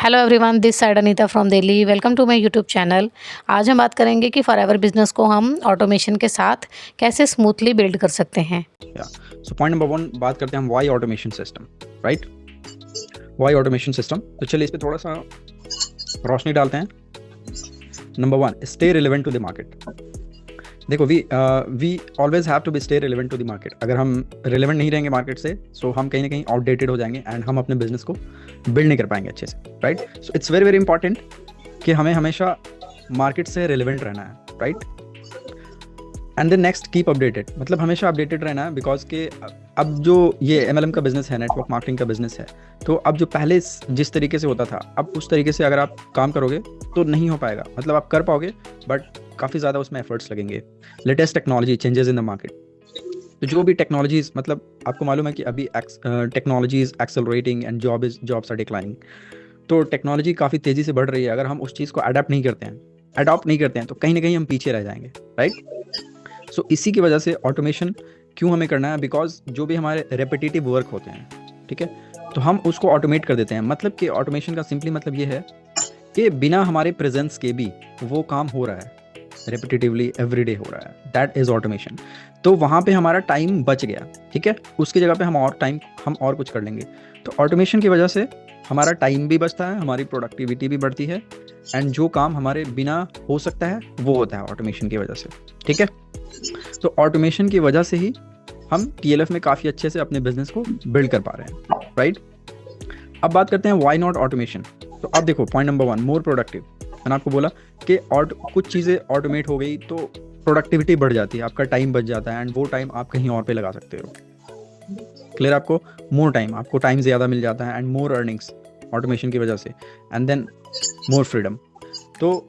Hello everyone, this side Anita from Delhi. Welcome to my YouTube channel. आज हम बात करेंगे कि फॉरएवर बिजनेस को हम ऑटोमेशन के साथ कैसे स्मूथली बिल्ड कर सकते हैं। सो पॉइंट नंबर 1 बात करते हैं हम why automation system, right. Why automation system, तो चलिए इस पे थोड़ा सा रोशनी डालते हैं। Number 1, stay relevant to the market. देखो, we always have to be stay relevant to the market. अगर हम रिलेवेंट नहीं रहेंगे मार्केट से, सो हम कहीं ना कहीं आउटडेटेड हो जाएंगे एंड हम अपने बिजनेस को बिल्ड नहीं कर पाएंगे अच्छे से, right. So it's very very important कि हमें हमेशा मार्केट से रिलेवेंट रहना है, right. And then next, keep updated, मतलब हमेशा अपडेटेड रहना है। बिकॉज के अब जो ये MLM का बिजनेस है, नेटवर्क मार्केटिंग का बिजनेस है, तो अब जो पहले जिस तरीके से होता था, अब उस तरीके से अगर आप काम करोगे तो नहीं हो पाएगा। मतलब आप कर पाओगे बट काफ़ी ज़्यादा उसमें एफर्ट्स लगेंगे। Latest technology, changes in the market, तो जो भी टेक्नोलॉजीज, मतलब आपको मालूम है कि अभी technologies accelerating and jobs are declining. तो टेक्नोलॉजी काफ़ी तेज़ी से बढ़ रही है। अगर हम उस चीज़ को अडॉप्ट नहीं करते हैं तो कहीं ना कहीं हम पीछे रह जाएंगे, राइट। सो इसी की वजह से ऑटोमेशन क्यों हमें करना है, बिकॉज जो भी हमारे रेपिटेटिव वर्क होते हैं, ठीक है, तो हम उसको ऑटोमेट कर देते हैं। मतलब कि ऑटोमेशन का सिंपली मतलब ये है कि बिना हमारे प्रेजेंस के भी वो काम हो रहा है, रेपिटेटिवली एवरीडे हो रहा है, दैट इज ऑटोमेशन। तो वहाँ पे हमारा टाइम बच गया, ठीक है, उसकी जगह पे हम और कुछ कर लेंगे। तो ऑटोमेशन की वजह से हमारा टाइम भी बचता है, हमारी प्रोडक्टिविटी भी बढ़ती है, एंड जो काम हमारे बिना हो सकता है वो होता है ऑटोमेशन की वजह से, ठीक है। तो ऑटोमेशन की वजह से ही हम TLF में काफ़ी अच्छे से अपने बिजनेस को बिल्ड कर पा रहे हैं, राइट। अब बात करते हैं व्हाई नॉट ऑटोमेशन। तो अब देखो, पॉइंट नंबर 1, मोर प्रोडक्टिव। मैंने आपको बोला कि कुछ चीज़ें ऑटोमेट हो गई तो प्रोडक्टिविटी बढ़ जाती है, आपका टाइम बच जाता है, एंड वो टाइम आप कहीं और पे लगा सकते हो। क्लियर, आपको आपको टाइम ज़्यादा मिल जाता है, एंड मोर अर्निंग्स ऑटोमेशन की वजह से, एंड देन मोर फ्रीडम। तो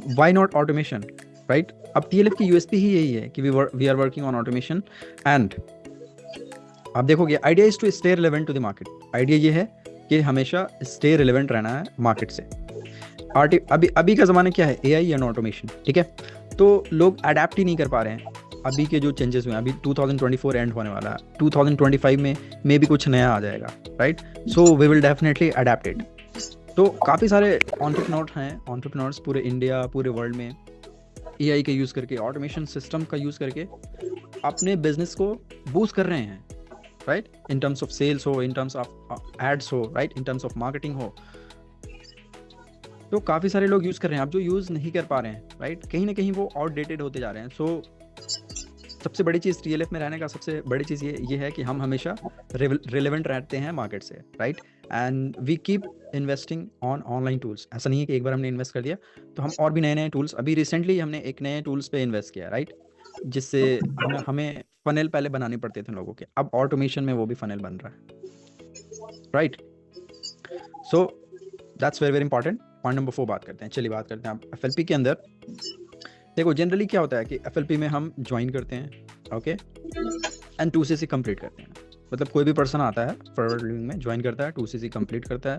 व्हाई नॉट ऑटोमेशन, राइट। अब TLF की USP ही यही है कि we are working on automation. And आप देखोगे, idea is to stay relevant to the market. Idea ये है कि हमेशा स्टे रिलेवेंट रहना है मार्केट से। अभी का ज़माना क्या है, AI एंड ऑटोमेशन, ठीक है। तो लोग अडेप्ट ही नहीं कर पा रहे हैं अभी के जो चेंजेस हुए हैं। अभी 2024 एंड होने वाला है, 2025 में भी कुछ नया आ जाएगा, right. So we will definitely adapt it. तो काफ़ी सारे एंटरप्रेन्योर्स पूरे इंडिया, पूरे वर्ल्ड में AI का यूज़ करके, ऑटोमेशन सिस्टम का यूज़ करके अपने बिजनेस को बूस्ट कर रहे हैं, right. In terms of sales हो, इन टर्म्स ऑफ एड्स हो, right, in terms of marketing हो। तो काफ़ी सारे लोग यूज़ कर रहे हैं। अब जो यूज़ नहीं कर पा रहे हैं, राइट, कहीं ना कहीं वो आउटडेटेड होते जा रहे हैं। सो सबसे बड़ी चीज़ TLF में रहने का, सबसे बड़ी चीज़ ये है कि हम हमेशा रिलेवेंट रहते हैं मार्केट से, right. And we keep investing on online tools. ऐसा नहीं है कि एक बार हमने इन्वेस्ट कर दिया तो हम और भी नए टूल्स, अभी रिसेंटली हमने एक नए टूल्स पे इन्वेस्ट किया, राइट, जिससे हमें फनल पहले बनाने पड़ते थे लोगों के, अब ऑटोमेशन में वो भी फनल बन रहा है, right. So that's very very important. Point number 4 बात करते हैं। चलिए बात करते हैं अब FLP के अंदर। देखो, जनरली क्या होता है कि FLP में हम ज्वाइन करते हैं, ओके, एंड 2CC कंप्लीट करते हैं। मतलब कोई भी पर्सन आता है, फॉरवर्ड लिविंग में ज्वाइन करता है, 2CC कंप्लीट करता है,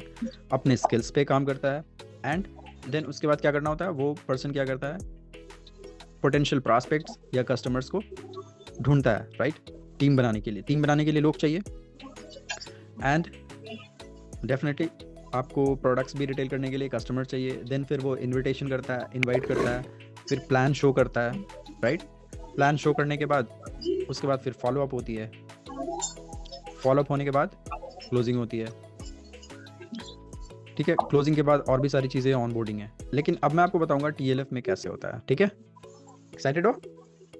अपने स्किल्स पे काम करता है, एंड देन उसके बाद क्या करना होता है, वो पर्सन क्या करता है, पोटेंशियल प्रॉस्पेक्ट्स या कस्टमर्स को ढूंढता है, राइट। टीम बनाने के लिए लोग चाहिए, एंड डेफिनेटली आपको प्रोडक्ट्स भी रिटेल करने के लिए कस्टमर चाहिए। देन फिर वो इन्विटेशन करता है, इनवाइट करता है, फिर प्लान शो करता है, राइट। प्लान शो करने के बाद उसके बाद फिर फॉलोअप होती है, फॉलोअप होने के बाद क्लोजिंग होती है, ठीक है। क्लोजिंग के बाद और भी सारी चीज़ें ऑनबोर्डिंग है। लेकिन अब मैं आपको बताऊंगा TLF में कैसे होता है, ठीक है। एक्साइटेड हो?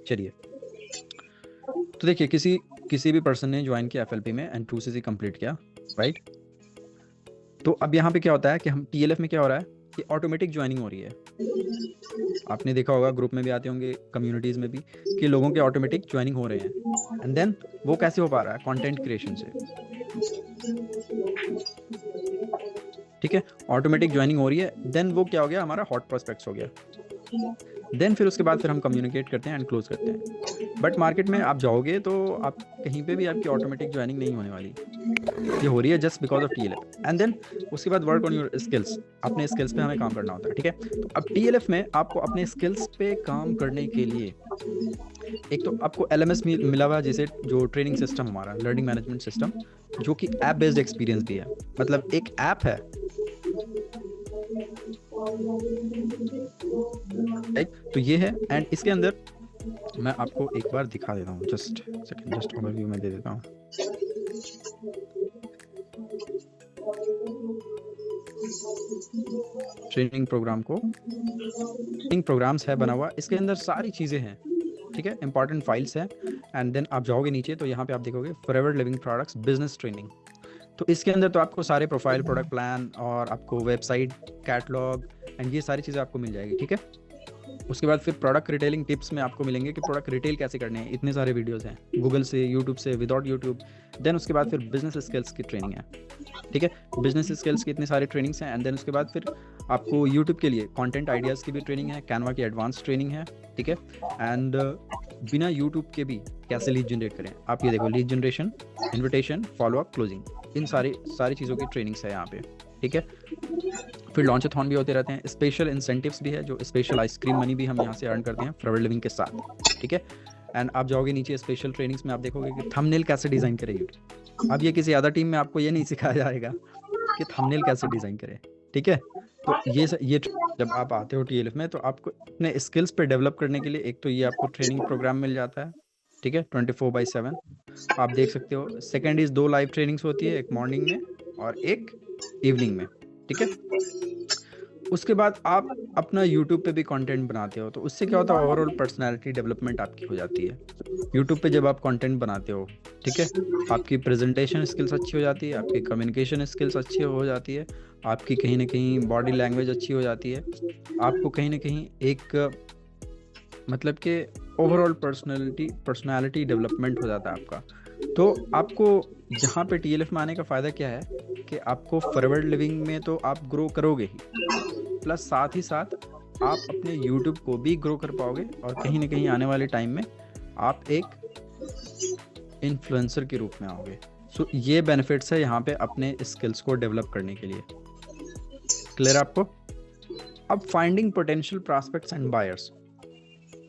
चलिए, तो देखिए, किसी भी पर्सन ने ज्वाइन किया FLP में एंड 2CC कंप्लीट किया, राइट। तो अब यहाँ पे क्या होता है कि हम TLF में क्या हो रहा है कि ऑटोमेटिक ज्वाइनिंग हो रही है। आपने देखा होगा, ग्रुप में भी आते होंगे, कम्युनिटीज़ में भी, कि लोगों के ऑटोमेटिक ज्वाइनिंग हो रहे हैं। एंड देन वो कैसे हो पा रहा है, कंटेंट क्रिएशन से, ठीक है। ऑटोमेटिक ज्वाइनिंग हो रही है, देन वो क्या हो गया, हमारा हॉट प्रोस्पेक्ट्स हो गया। देन फिर उसके बाद फिर हम कम्युनिकेट करते हैं एंड क्लोज करते हैं। बट मार्केट में आप जाओगे तो आप कहीं पे भी आपकी ऑटोमेटिक ज्वाइनिंग नहीं होने वाली, ये हो रही है just because of TLF। And then उसके बाद वर्क ऑन योर स्किल्स, अपने स्किल्स पे हमें काम करना होता है, ठीक है। तो अब TLF में आपको अपने स्किल्स पे काम करने के लिए एक तो आपको LMS मिला हुआ है, जैसे जो ट्रेनिंग सिस्टम हमारा, लर्निंग मैनेजमेंट सिस्टम, जो कि ऐप बेस्ड एक्सपीरियंस भी है। मतलब एक ऐप है राइट, तो ये है। एंड इसके अंदर मैं आपको एक बार दिखा देता हूँ, जस्ट सेकंड, जस्ट ओवरव्यू में दे देता हूँ। ट्रेनिंग प्रोग्राम्स है बना हुआ, इसके अंदर सारी चीज़ें हैं, ठीक है, इंपॉर्टेंट फाइल्स हैं। एंड देन आप जाओगे नीचे तो यहाँ पे आप देखोगे forever living products business training. तो इसके अंदर तो आपको सारे प्रोफाइल, प्रोडक्ट प्लान और आपको वेबसाइट, कैटलॉग एंड ये सारी चीज़ें आपको मिल जाएगी, ठीक है। उसके बाद फिर प्रोडक्ट रिटेलिंग टिप्स में आपको मिलेंगे कि प्रोडक्ट रिटेल कैसे करने हैं, इतने सारे वीडियोस हैं गूगल से, यूट्यूब से, विदाउट यूट्यूब। देन उसके बाद फिर बिजनेस स्किल्स की ट्रेनिंग है, ठीक है, बिजनेस स्किल्स की इतनी सारी ट्रेनिंग्स हैं। एंड देन उसके बाद फिर आपको यूट्यूब के लिए कंटेंट आइडियाज़ की भी ट्रेनिंग है, कैनवा की एडवांस ट्रेनिंग है, ठीक है। एंड बिना यूट्यूब के भी कैसे लीड जनरेट करें, आप ये देखो, lead generation, invitation, follow up, closing, इन सारी चीज़ों की ट्रेनिंग्स है यहाँ पे, ठीक है। फिर लॉन्चथॉन भी होते रहते हैं, स्पेशल इंसेंटिव्स भी है, जो स्पेशल आइसक्रीम मनी भी हम यहाँ से अर्न करते हैं फॉरएवर लिविंग के साथ, ठीक है। एंड आप जाओगे नीचे स्पेशल ट्रेनिंग्स में, आप देखोगे कि थंबनेल कैसे डिज़ाइन करें यूट्यूब। अब ये किसी अदर टीम में आपको ये नहीं सिखाया जाएगा कि थंबनेल कैसे डिज़ाइन करें, ठीक है। तो ये जब आप आते हो TLF में तो आपको अपने स्किल्स पे डेवलप करने के लिए एक तो ये आपको ट्रेनिंग प्रोग्राम मिल जाता है, ठीक है, 24/7 आप देख सकते हो। सेकेंड इज 2 लाइव ट्रेनिंग्स होती है, एक मॉर्निंग में और एक इवनिंग में, ठीक है। उसके बाद आप अपना यूट्यूब पे भी कंटेंट बनाते हो, तो उससे क्या होता है, ओवरऑल पर्सनालिटी डेवलपमेंट आपकी हो जाती है। यूट्यूब पे जब आप कंटेंट बनाते हो, ठीक है, आपकी प्रेजेंटेशन स्किल्स अच्छी हो जाती है, आपकी कम्युनिकेशन स्किल्स अच्छी हो जाती है, आपकी कहीं ना कहीं बॉडी लैंग्वेज अच्छी हो जाती है, आपको कहीं ना कहीं एक मतलब कि ओवरऑल पर्सनालिटी डेवलपमेंट हो जाता है आपका। तो आपको जहाँ पे TLF में आने का फ़ायदा क्या है कि आपको फॉरवर्ड लिविंग में तो आप ग्रो करोगे ही, प्लस साथ ही साथ आप अपने YouTube को भी ग्रो कर पाओगे, और कहीं ना कहीं आने वाले टाइम में आप एक इन्फ्लुएंसर के रूप में आओगे। सो ये बेनिफिट्स है यहाँ पे अपने स्किल्स को डेवलप करने के लिए। क्लियर आपको? अब finding potential prospects and buyers,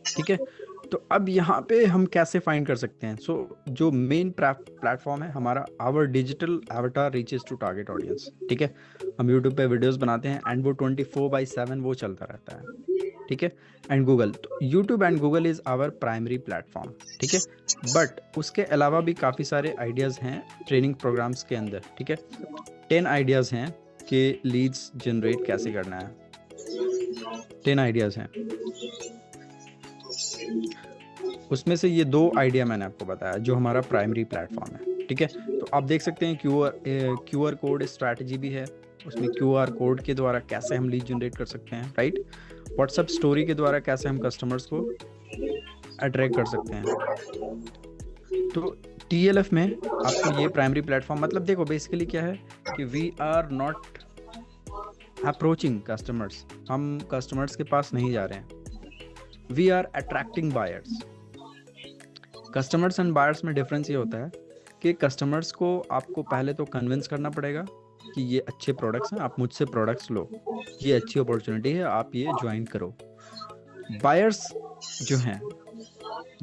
ठीक है। तो अब यहाँ पे हम कैसे फाइंड कर सकते हैं? जो मेन प्लेटफॉर्म है हमारा, our digital avatar reaches to target audience, ठीक है। हम यूट्यूब पे वीडियोस बनाते हैं एंड वो 24/7 वो चलता रहता है, ठीक है। एंड गूगल, तो YouTube and Google is our primary platform, ठीक है। बट उसके अलावा भी काफ़ी सारे आइडियाज़ हैं ट्रेनिंग प्रोग्राम्स के अंदर, ठीक है। 10 आइडियाज़ हैं कि लीड्स जनरेट कैसे करना है, 10 आइडियाज़ हैं। उसमें से ये 2 आइडिया मैंने आपको बताया जो हमारा प्राइमरी प्लेटफॉर्म है, ठीक है। तो आप देख सकते हैं QR कोड स्ट्रैटेजी भी है, उसमें QR कोड के द्वारा कैसे हम लीड जनरेट कर सकते हैं, राइट। व्हाट्सएप स्टोरी के द्वारा कैसे हम कस्टमर्स को अट्रैक्ट कर सकते हैं। तो TLF में आपको ये प्राइमरी प्लेटफॉर्म, मतलब देखो बेसिकली क्या है कि we are not approaching customers, हम कस्टमर्स के पास नहीं जा रहे हैं, we are attracting buyers. Customers and buyers में डिफरेंस ये होता है कि कस्टमर्स को आपको पहले तो कन्विंस करना पड़ेगा कि ये अच्छे प्रोडक्ट्स हैं, आप मुझसे प्रोडक्ट्स लो, ये अच्छी अपॉर्चुनिटी है, आप ये ज्वाइन करो। बायर्स जो हैं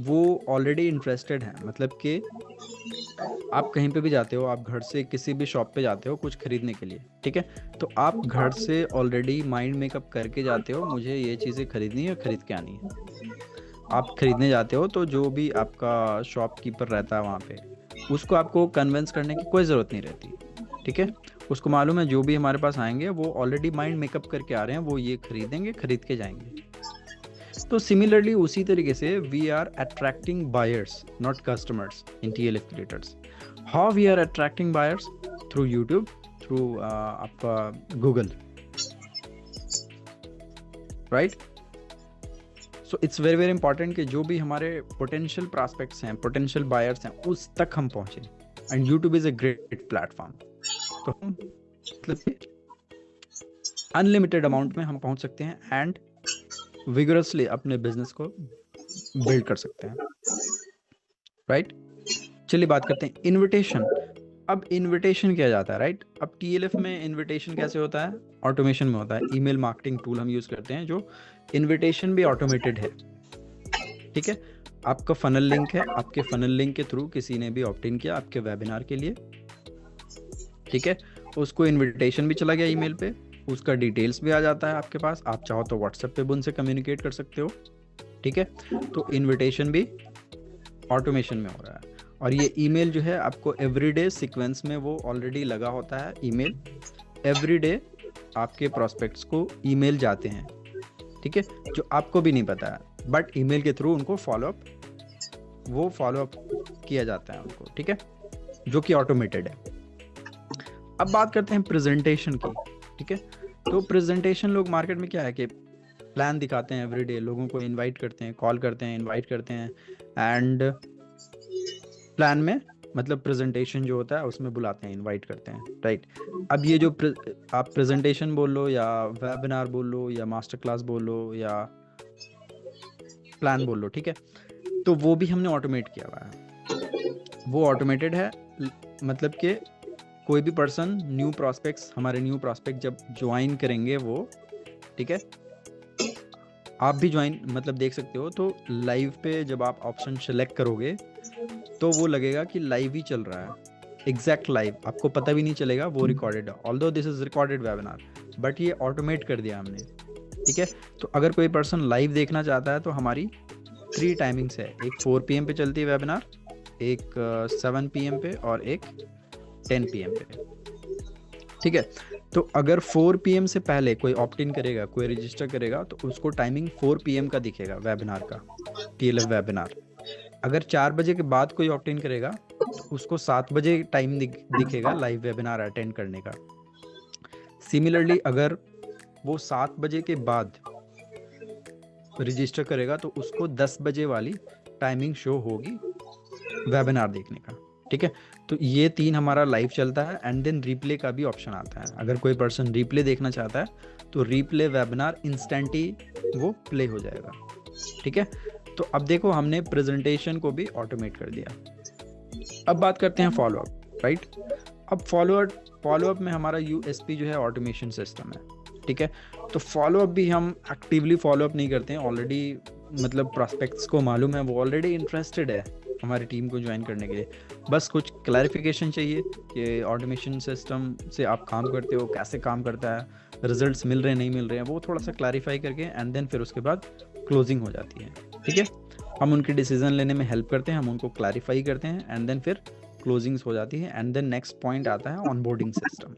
वो ऑलरेडी इंटरेस्टेड हैं, मतलब कि आप कहीं पे भी जाते हो, आप घर से किसी भी शॉप पे जाते हो कुछ खरीदने के लिए, ठीक है, तो आप घर से ऑलरेडी माइंड मेकअप करके जाते हो, मुझे ये चीज़ें खरीदनी है, खरीद के आनी है। आप खरीदने जाते हो तो जो भी आपका शॉपकीपर रहता है वहाँ पे, उसको आपको कन्विंस करने की कोई ज़रूरत नहीं रहती, ठीक है। उसको मालूम है जो भी हमारे पास आएंगे वो ऑलरेडी माइंड मेकअप करके आ रहे हैं, वो ये खरीदेंगे, खरीद के जाएंगे। तो सिमिलरली उसी तरीके से we are attracting buyers not customers in TLF creators. How we are attracting buyers? Through YouTube, through आपका Google, right. So it's very very important कि जो भी हमारे पोटेंशियल प्रॉस्पेक्ट्स हैं, पोटेंशियल बायर्स हैं, उस तक हम पहुँचें, and YouTube is a great platform. तो हम मतलब अनलिमिटेड अमाउंट में हम पहुँच सकते हैं एंड विगरसली अपने बिजनेस को बिल्ड कर सकते हैं, राइट। चलिए बात करते हैं इनविटेशन। अब इनविटेशन किया जाता है, राइट। अब TLF में इनविटेशन कैसे होता है? ऑटोमेशन में होता है। ईमेल मार्केटिंग टूल हम यूज करते हैं जो इनविटेशन भी ऑटोमेटेड है, ठीक है। आपका फनल लिंक है, आपके फनल लिंक के थ्रू किसी ने भी ऑप्ट इन किया आपके वेबिनार के लिए, ठीक है, उसको इनविटेशन भी चला गया ईमेल पे, उसका डिटेल्स भी आ जाता है आपके पास, आप चाहो तो व्हाट्सएप पे भी उनसे कम्युनिकेट कर सकते हो, ठीक है। तो इनविटेशन भी ऑटोमेशन में हो रहा है। और ये ईमेल जो है आपको एवरीडे सीक्वेंस में वो ऑलरेडी लगा होता है ईमेल, एवरीडे आपके प्रोस्पेक्ट्स को ईमेल जाते हैं, ठीक है, जो आपको भी नहीं पता है, बट ईमेल के थ्रू उनको फॉलोअप किया जाता है उनको, ठीक है, जो कि ऑटोमेटेड है। अब बात करते हैं प्रेजेंटेशन की, ठीक है। तो प्रेजेंटेशन लोग मार्केट में क्या है कि प्लान दिखाते हैं एवरीडे, लोगों को इनवाइट करते हैं, कॉल करते हैं, इनवाइट करते हैं, एंड प्लान में मतलब प्रेजेंटेशन जो होता है उसमें बुलाते हैं, इनवाइट करते हैं, राइट। अब ये जो आप प्रेजेंटेशन बोल लो या वेबिनार बोल लो या मास्टर क्लास बोल लो या प्लान बोल लो, ठीक है, तो वो भी हमने ऑटोमेट किया हुआ है, वो ऑटोमेटेड है। मतलब कि कोई भी पर्सन हमारे न्यू प्रोस्पेक्ट जब ज्वाइन करेंगे वो, ठीक है, आप भी ज्वाइन मतलब देख सकते हो, तो लाइव पे जब आप ऑप्शन सेलेक्ट करोगे तो वो लगेगा कि लाइव ही चल रहा है, एग्जैक्ट लाइव, आपको पता भी नहीं चलेगा वो रिकॉर्डेड है, although this is recorded webinar, but ये ऑटोमेट कर दिया हमने, ठीक है। तो अगर कोई पर्सन लाइव देखना चाहता है तो हमारी 3 टाइमिंग्स है, एक 4 PM पे चलती है वेबिनार, एक 7 PM पे और एक 10 PM पे, ठीक है। तो अगर 4 PM से पहले कोई ऑप्ट इन करेगा, कोई रजिस्टर करेगा, तो उसको टाइमिंग 4 PM का दिखेगा वेबिनार का, TLF वेबिनार। अगर 4 बजे के बाद कोई ऑप्ट इन करेगा तो उसको 7 बजे टाइम दिखेगा लाइव वेबिनार अटेंड करने का। सिमिलरली अगर वो 7 बजे के बाद रजिस्टर करेगा तो उसको 10 बजे वाली टाइमिंग शो होगी वेबिनार देखने का, ठीक है। तो ये 3 हमारा लाइव चलता है, एंड देन रिप्ले का भी ऑप्शन आता है। अगर कोई पर्सन रिप्ले देखना चाहता है तो रिप्ले वेबिनार इंस्टेंट ही वो प्ले हो जाएगा, ठीक है। तो अब देखो हमने प्रेजेंटेशन को भी ऑटोमेट कर दिया। अब बात करते हैं फॉलोअप, राइट। अब फॉलोअप में हमारा USP जो है ऑटोमेशन सिस्टम है, ठीक है। तो फॉलोअप भी हम एक्टिवली फॉलोअप नहीं करते हैं, ऑलरेडी मतलब प्रोस्पेक्ट्स को मालूम है, वो ऑलरेडी इंटरेस्टेड है हमारी टीम को ज्वाइन करने के लिए, बस कुछ क्लैरिफिकेशन चाहिए कि ऑटोमेशन सिस्टम से आप काम करते हो, कैसे काम करता है, रिजल्ट्स मिल रहे हैं नहीं मिल रहे हैं, वो थोड़ा सा क्लैरिफाई करके एंड देन फिर उसके बाद क्लोजिंग हो जाती है, ठीक है। हम उनके डिसीजन लेने में हेल्प करते हैं, हम उनको क्लैरिफाई करते हैं, एंड देन फिर क्लोजिंग्स हो जाती है, एंड देन नेक्स्ट पॉइंट आता है ऑनबोर्डिंग सिस्टम,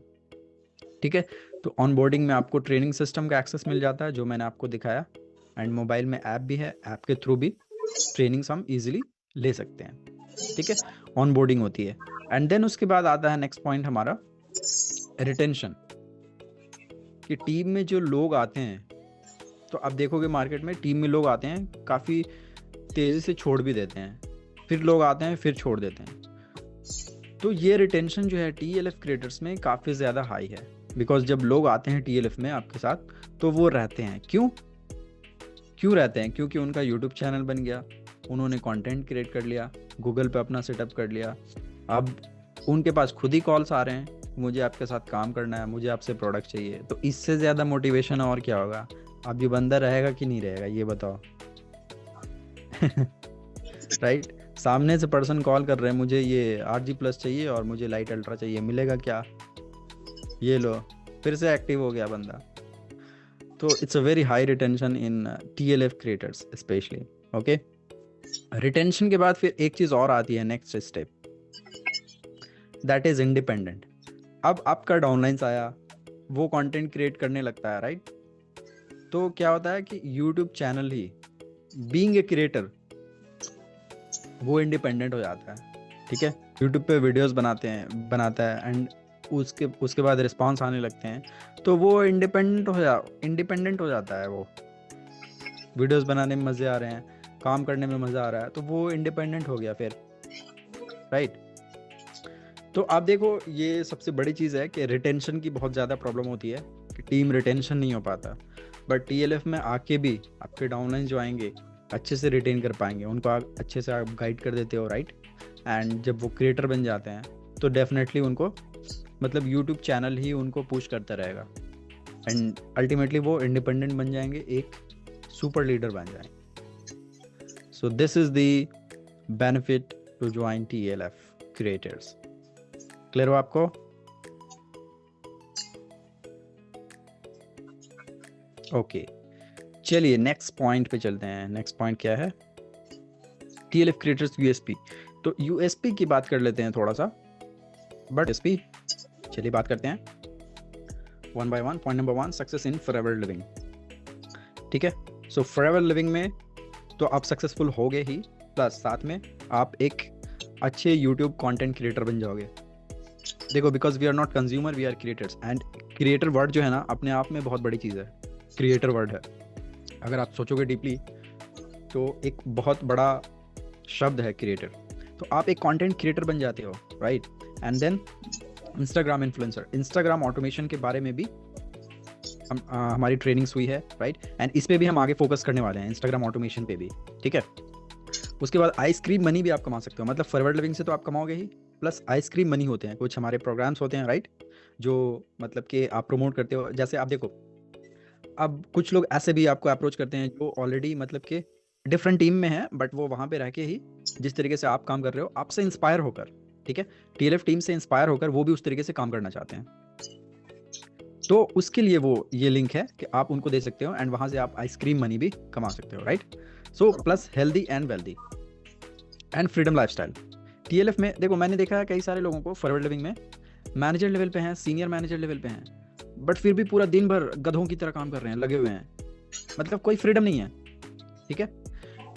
ठीक है। तो ऑनबोर्डिंग में आपको ट्रेनिंग सिस्टम का एक्सेस मिल जाता है जो मैंने आपको दिखाया, एंड मोबाइल में ऐप भी है, ऐप के थ्रू भी ट्रेनिंग्स हम इजीली ले सकते हैं, ठीक है। ऑनबोर्डिंग होती है, एंड देन उसके बाद आता है नेक्स्ट पॉइंट हमारा रिटेंशन, कि टीम में जो लोग आते हैं, तो आप देखोगे मार्केट में टीम में लोग आते हैं काफ़ी तेज़ी से छोड़ भी देते हैं, फिर लोग आते हैं फिर छोड़ देते हैं। तो ये रिटेंशन जो है TLF क्रिएटर्स में काफ़ी ज़्यादा हाई है, बिकॉज जब लोग आते हैं TLF में आपके साथ तो वो रहते हैं, क्यों रहते हैं, क्योंकि उनका यूट्यूब चैनल बन गया, उन्होंने कंटेंट क्रिएट कर लिया, गूगल पे अपना सेटअप कर लिया, अब उनके पास खुद ही कॉल्स आ रहे हैं, मुझे आपके साथ काम करना है, मुझे आपसे प्रोडक्ट चाहिए, तो इससे ज़्यादा मोटिवेशन और क्या होगा। अब ये बंदा रहेगा कि नहीं रहेगा ये बताओ। राइट सामने से पर्सन कॉल कर रहे हैं, मुझे ये RG+ चाहिए और मुझे लाइट अल्ट्रा चाहिए, मिलेगा क्या, ये लो, फिर से एक्टिव हो गया बंदा। तो it's a very high retention in TLF creators specially, okay. Retention के बाद फिर एक चीज़ और आती है, next step, that is independent. अब आपका डाउनलाइंस आया, वो कंटेंट क्रिएट करने लगता है, राइट। तो क्या होता है कि YouTube channel he being a creator वो इंडिपेंडेंट हो जाता है, ठीक है। यूट्यूब पे वीडियोस बनाता है एंड उसके बाद रिस्पांस आने लगते हैं, तो वो इंडिपेंडेंट हो जाता है। वो वीडियोस बनाने में मज़े आ रहे हैं, काम करने में मज़ा आ रहा है, तो वो इंडिपेंडेंट हो गया फिर, राइट। तो आप देखो ये सबसे बड़ी चीज़ है कि रिटेंशन की बहुत ज़्यादा प्रॉब्लम होती है कि टीम रिटेंशन नहीं हो पाता, बट TLF में आके भी आपके डाउनलाइन जो आएंगे अच्छे से रिटेन कर पाएंगे, उनको अच्छे से आप गाइड कर देते हो, राइट। एंड जब वो क्रिएटर बन जाते हैं तो डेफिनेटली उनको मतलब यूट्यूब चैनल ही उनको पुश करता रहेगा, एंड अल्टीमेटली वो इंडिपेंडेंट बन जाएंगे, एक सुपर लीडर बन जाएंगे। So this is the benefit to join TLF creators. Clear हो आपको? ओके, चलिए नेक्स्ट पॉइंट पे चलते हैं। नेक्स्ट पॉइंट क्या है? TLF creators USP. तो यूएसपी की बात कर लेते हैं थोड़ा सा, बट यूएसपी चलिए बात करते हैं one by one. Point number 1, success in forever living. ठीक है, सो फॉरएवर लिविंग में तो आप सक्सेसफुल होगे ही, प्लस साथ में आप एक अच्छे यूट्यूब कंटेंट क्रिएटर बन जाओगे। देखो, because we are not consumer, we are creators, and creator word जो है ना अपने आप में बहुत बड़ी चीज़ है। क्रिएटर वर्ड है, अगर आप सोचोगे डीपली तो एक बहुत बड़ा शब्द है क्रिएटर। तो आप एक कंटेंट क्रिएटर बन जाते हो, right? And then Instagram influencer. Instagram automation के बारे में भी हमारी ट्रेनिंग्स हुई है, राइट? एंड इस पे भी हम आगे फोकस करने वाले हैं, इंस्टाग्राम ऑटोमेशन पे भी। ठीक है, उसके बाद आइसक्रीम मनी भी आप कमा सकते हो। मतलब फॉरवर्ड लिविंग से तो आप कमाओगे ही, प्लस आइसक्रीम मनी होते हैं, कुछ हमारे प्रोग्राम्स होते हैं, राइट? जो मतलब कि आप प्रमोट करते हो। जैसे आप देखो, अब कुछ लोग ऐसे भी आपको अप्रोच करते हैं जो ऑलरेडी मतलब कि डिफरेंट टीम में है, बट वो वहाँ पे रह के ही जिस तरीके से आप काम कर रहे हो, आपसे इंस्पायर होकर, ठीक है, TLF टीम से इंस्पायर होकर वो भी उस तरीके से काम करना चाहते हैं। तो उसके लिए वो ये लिंक है कि आप उनको दे सकते हो, एंड वहाँ से आप आइसक्रीम मनी भी कमा सकते हो, right? So plus healthy and wealthy and freedom lifestyle. TLF में देखो, मैंने देखा है कई सारे लोगों को फॉरवर्ड लिविंग में मैनेजर लेवल पे हैं, सीनियर मैनेजर लेवल पे हैं, बट फिर भी पूरा दिन भर गधों की तरह काम कर रहे हैं, लगे हुए हैं। मतलब कोई फ्रीडम नहीं है। ठीक है,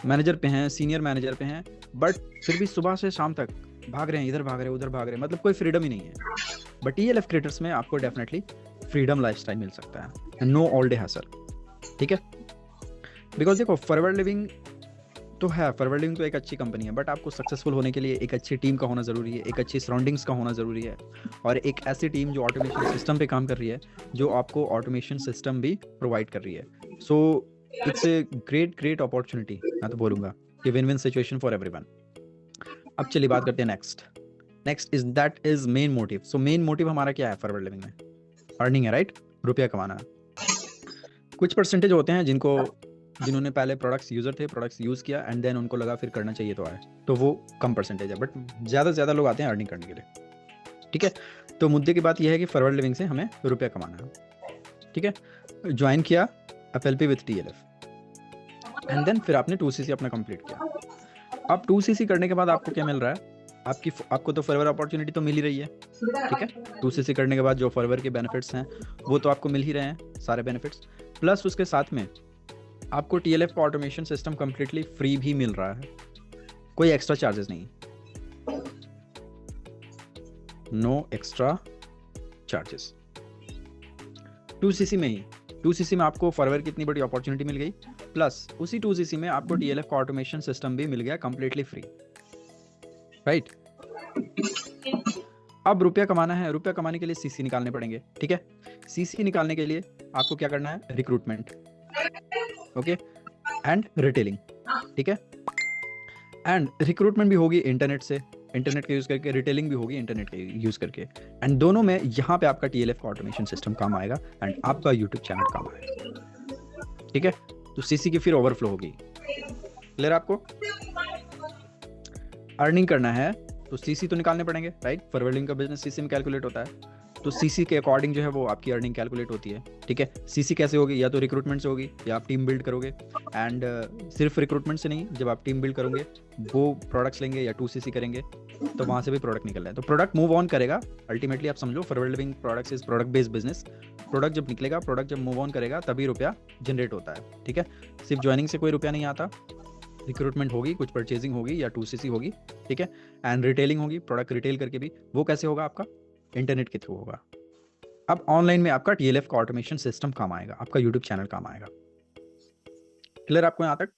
मैनेजर पे हैं, सीनियर मैनेजर पे हैं, बट फिर भी सुबह से शाम तक भाग रहे हैं, इधर भाग रहे हैं, उधर भाग रहे हैं, मतलब कोई फ्रीडम ही नहीं है। बट TLF क्रिएटर्स में आपको डेफिनेटली फ्रीडम लाइफस्टाइल मिल सकता है, नो ऑल डे हैसल। ठीक है, बिकॉज देखो फॉरवर्ड लिविंग तो है, फॉरवर्ड लिविंग तो एक अच्छी कंपनी है, बट आपको सक्सेसफुल होने के लिए एक अच्छी टीम का होना ज़रूरी है, एक अच्छी सराउंडिंग्स का होना ज़रूरी है, और एक ऐसी टीम जो ऑटोमेशन सिस्टम पे काम कर रही है, जो आपको ऑटोमेशन सिस्टम भी प्रोवाइड कर रही है। So it's a great opportunity, मैं तो बोलूँगा कि win win situation for everyone. अब चलिए बात करते हैं next is that is main motive. So main motive हमारा क्या है फॉरवर्ड लिविंग में? अर्निंग है, राइट? रुपया कमाना। कुछ परसेंटेज होते हैं जिन्होंने पहले प्रोडक्ट्स यूजर थे, प्रोडक्ट्स यूज किया, एंड देन उनको लगा फिर करना चाहिए तो आए, तो वो कम परसेंटेज है, बट ज़्यादा से ज़्यादा लोग आते हैं अर्निंग करने के लिए। ठीक है, तो मुद्दे की बात यह है कि फॉरवर्ड लिविंग से हमें रुपया कमाना है। ठीक है, ज्वाइन किया FLP with TLF, and then फिर आपने 2CC अपना कंप्लीट किया। अब 2CC करने के बाद आपको क्या मिल रहा है? आपको तो फॉरवर्ड अपॉर्चुनिटी तो मिल ही रही है। ठीक है, 2CC करने के बाद जो फॉरवर्ड के बेनिफिट्स हैं वो तो आपको मिल ही रहे हैं, सारे बेनिफिट्स, प्लस उसके साथ में आपको TLF का ऑटोमेशन सिस्टम कंप्लीटली फ्री भी मिल रहा है, कोई एक्स्ट्रा चार्जेस नहीं, नो एक्स्ट्रा चार्जेस। 2CC में ही, 2CC में आपको फॉरवर्ड की इतनी बड़ी अपॉर्चुनिटी मिल गई, प्लस उसी 2CC में आपको TLF का ऑटोमेशन सिस्टम भी मिल गया कंप्लीटली फ्री, राइट? अब रुपया कमाना है, रुपया कमाने के लिए CC निकालने पड़ेंगे। ठीक है, CC निकालने के लिए आपको क्या करना है? Recruitment, okay, and retailing. ठीक है, एंड रिक्रूटमेंट भी होगी इंटरनेट का यूज करके, रिटेलिंग भी होगी इंटरनेट का यूज करके, एंड दोनों में यहाँ पे आपका TLF का ऑटोमेशन सिस्टम काम आएगा, एंड आपका यूट्यूब चैनल काम आएगा। ठीक है, तो CC की फिर ओवरफ्लो होगी। क्लियर आपको? अर्निंग करना है तो CC तो निकालने पड़ेंगे, राइट? फॉरवर्ड लिविंग का बिजनेस CC में कैलकुलेट होता है, तो CC के अकॉर्डिंग जो है वो आपकी अर्निंग कैलकुलेट होती है। ठीक है, CC कैसे होगी? या तो रिक्रूटमेंट से होगी, या आप टीम बिल्ड करोगे, एंड सिर्फ रिक्रूटमेंट से नहीं, जब आप टीम बिल्ड करोगे, वो प्रोडक्ट्स लेंगे या 2CC करेंगे, तो वहाँ से भी प्रोडक्ट निकल रहा है, तो प्रोडक्ट मूव ऑन करेगा। अल्टीमेटली आप समझो forward living products is product based business. Product जब निकलेगा, प्रोडक्ट जब मूव ऑन करेगा, तभी रुपया जनरेट होता है। ठीक है, सिर्फ ज्वाइनिंग से कोई रुपया नहीं आता, रिक्रूटमेंट होगी, कुछ परचेजिंग होगी या 2CC होगी। ठीक है, एंड रिटेलिंग होगी, प्रोडक्ट रिटेल करके भी। वो कैसे होगा? आपका इंटरनेट के थ्रू होगा। अब ऑनलाइन में आपका TLF का ऑटोमेशन सिस्टम काम आएगा, आपका यूट्यूब चैनल काम आएगा। क्लियर आपको यहाँ तक?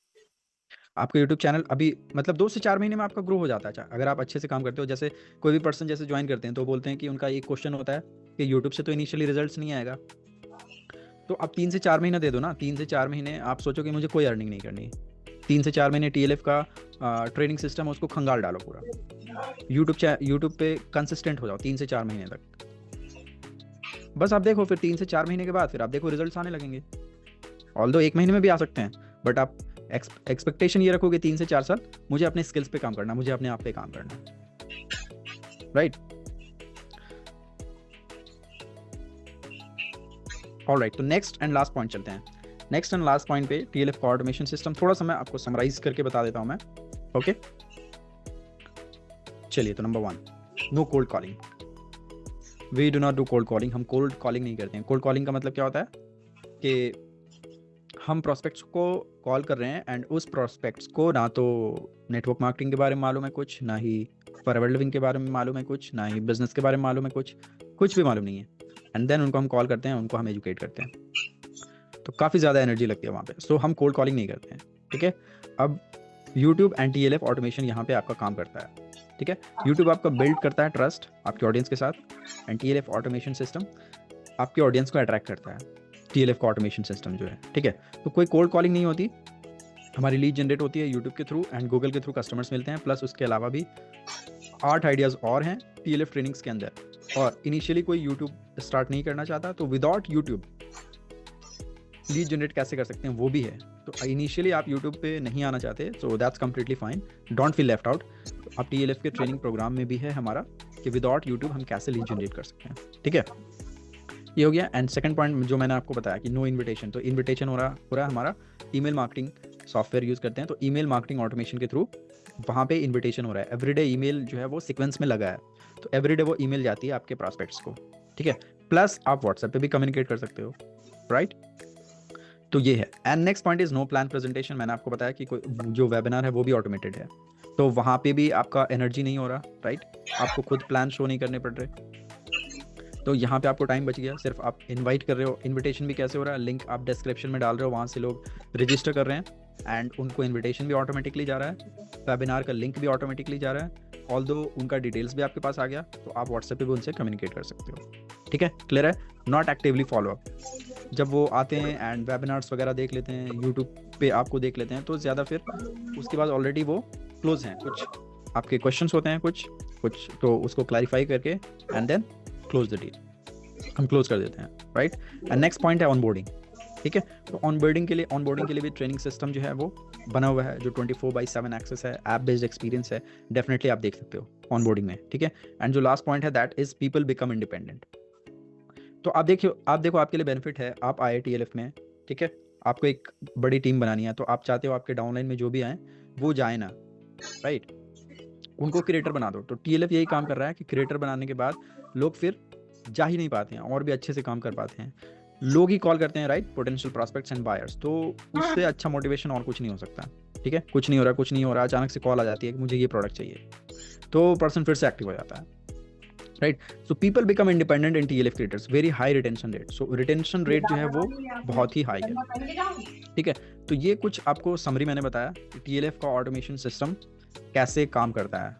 आपका यूट्यूब चैनल अभी मतलब 2 से 4 महीने में आपका ग्रो हो जाता है, अगर आप अच्छे से काम करते हो। जैसे कोई भी पर्सन जैसे ज्वाइन करते हैं तो बोलते हैं कि उनका एक क्वेश्चन होता है कि यूट्यूब से तो इनिशियली रिजल्ट्स नहीं आएगा, तो आप 3 से 4 महीना दे दो ना। 3 से 4 महीने आप सोचो कि मुझे कोई अर्निंग नहीं करनी, 3 से 4 महीने TLF का ट्रेनिंग सिस्टम है, उसको खंगाल डालो पूरा। यूट्यूब पे कंसिस्टेंट हो जाओ 3 से 4 महीने तक, बस आप देखो फिर 3 से 4 महीने के बाद फिर आप देखो रिजल्ट्स आने लगेंगे। ऑल्दो 1 महीने में भी आ सकते हैं, बट आप एक्सपेक्टेशन ये रखोगे 3 से 4 साल मुझे अपने स्किल्स पे काम करना, मुझे अपने आप पे काम करना, राइट? ऑलराइट, तो नेक्स्ट एंड लास्ट पॉइंट चलते हैं। नेक्स्ट एंड लास्ट पॉइंट पे TLF का ऑटोमेशन सिस्टम, थोड़ा सा मैं आपको समराइज करके बता देता हूँ मैं। ओके चलिए, तो number 1, no cold calling. We do not do cold calling. हम कोल्ड कॉलिंग नहीं करते हैं। कोल्ड कॉलिंग का मतलब क्या होता है कि हम प्रोस्पेक्ट्स को कॉल कर रहे हैं एंड उस प्रोस्पेक्ट्स को ना तो नेटवर्क मार्केटिंग के बारे में मालूम है कुछ, ना ही फॉरएवर लिविंग के बारे में मालूम है कुछ, ना ही बिजनेस के बारे में मालूम है कुछ भी मालूम नहीं है। एंड देन उनको हम कॉल करते हैं, उनको हम एजुकेट करते हैं, तो काफ़ी ज़्यादा एनर्जी लगती है वहाँ पे। सो हम कोल्ड कॉलिंग नहीं करते हैं, ठीक है। अब यूट्यूब एंड TLF ऑटोमेशन यहाँ पे आपका काम करता है, ठीक है। यूट्यूब आपका बिल्ड करता है ट्रस्ट आपके ऑडियंस के साथ, एंड TLF ऑटोमेशन सिस्टम आपके ऑडियंस को अट्रैक्ट करता है। TLF का ऑटोमेशन सिस्टम जो है, ठीक है। तो कोई कोल्ड कॉलिंग नहीं होती, हमारी लीड जनरेट होती है यूट्यूब के थ्रू एंड गूगल के थ्रू कस्टमर्स मिलते हैं, प्लस उसके अलावा भी 8 आइडियाज़ और हैं TLF ट्रेनिंग्स के अंदर। और इनिशियली कोई यूट्यूब स्टार्ट नहीं करना चाहता, तो विदाउट यूट्यूब लीड जनरेट कैसे कर सकते हैं वो भी है। तो इनिशियली आप यूट्यूब पे नहीं आना चाहते, so that's completely fine, don't feel left out. आप TLF के ट्रेनिंग प्रोग्राम में भी है हमारा कि विदाउट यूट्यूब हम कैसे लीड जनरेट कर सकते हैं, ठीक है। ये हो गया। एंड सेकंड पॉइंट जो मैंने आपको बताया कि नो इन्विटेशन, तो इन्विटेशन हो रहा है हमारा ईमेल मार्केटिंग सॉफ्टवेयर यूज़ करते हैं, तो ईमेल मार्केटिंग ऑटोमेशन के थ्रू वहाँ पे इन्विटेशन हो रहा है। एवरीडे ईमेल जो है वो सीक्वेंस में लगा है, तो एवरीडे वो ईमेल जाती है आपके प्रॉस्पेक्ट्स को, ठीक है। प्लस आप व्हाट्सएप पे भी कम्युनिकेट कर सकते हो, राइट। तो ये है। And next point is no plan presentation. मैंने आपको बताया कि कोई जो वेबिनार है वो भी ऑटोमेटेड है, तो वहाँ पे भी आपका एनर्जी नहीं हो रहा, राइट। आपको खुद प्लान शो नहीं करने पड़ रहे, तो यहाँ पे आपको टाइम बच गया। सिर्फ आप इनवाइट कर रहे हो। इनविटेशन भी कैसे हो रहा है, लिंक आप डिस्क्रिप्शन में डाल रहे हो, वहाँ से लोग रजिस्टर कर रहे हैं एंड उनको इनविटेशन भी ऑटोमेटिकली जा रहा है, वेबिनार का लिंक भी ऑटोमेटिकली जा रहा है, ऑल्दो उनका डिटेल्स भी आपके पास आ गया, तो आप व्हाट्सएप पे भी उनसे कम्युनिकेट कर सकते हो, ठीक है। क्लियर है। Not actively follow up. जब वो आते हैं एंड वेबिनार्स वगैरह देख लेते हैं, यूट्यूब पे आपको देख लेते हैं, तो ज़्यादा फिर उसके बाद ऑलरेडी वो क्लोज हैं। कुछ आपके क्वेश्चंस होते हैं, कुछ तो उसको क्लैरिफाई करके and then close the deal, हम क्लोज कर देते हैं, राइट। एंड नेक्स्ट पॉइंट है ऑनबोर्डिंग, ठीक है। तो ऑनबोर्डिंग के लिए भी ट्रेनिंग सिस्टम जो है वो बना हुआ है, जो 24/7 एक्सेस है, ऐप बेस्ड एक्सपीरियंस है, डेफिनेटली आप देख सकते हो ऑनबोर्डिंग में, ठीक है। एंड जो लास्ट पॉइंट है that is people become independent. तो आप देखो आपके लिए बेनिफिट है, आप आए TLF में, ठीक है। आपको एक बड़ी टीम बनानी है, तो आप चाहते हो आपके डाउनलाइन में जो भी आए वो जाए ना, राइट, उनको क्रिएटर बना दो। तो TLF यही काम कर रहा है कि क्रिएटर बनाने के बाद लोग फिर जा ही नहीं पाते हैं और भी अच्छे से काम कर पाते हैं, लोग ही कॉल करते हैं, right, potential prospects and buyers. तो उससे अच्छा मोटिवेशन और कुछ नहीं हो सकता, ठीक है। कुछ नहीं हो रहा, अचानक से कॉल आ जाती है कि मुझे ये प्रोडक्ट चाहिए, तो पर्सन फिर से एक्टिव हो जाता है, right. So people become independent in TLF creators, very high retention rate. So retention rate जो है वो बहुत ही हाई है, ठीक है। तो ये कुछ आपको समरी मैंने बताया कि TLF का ऑटोमेशन सिस्टम कैसे काम करता है।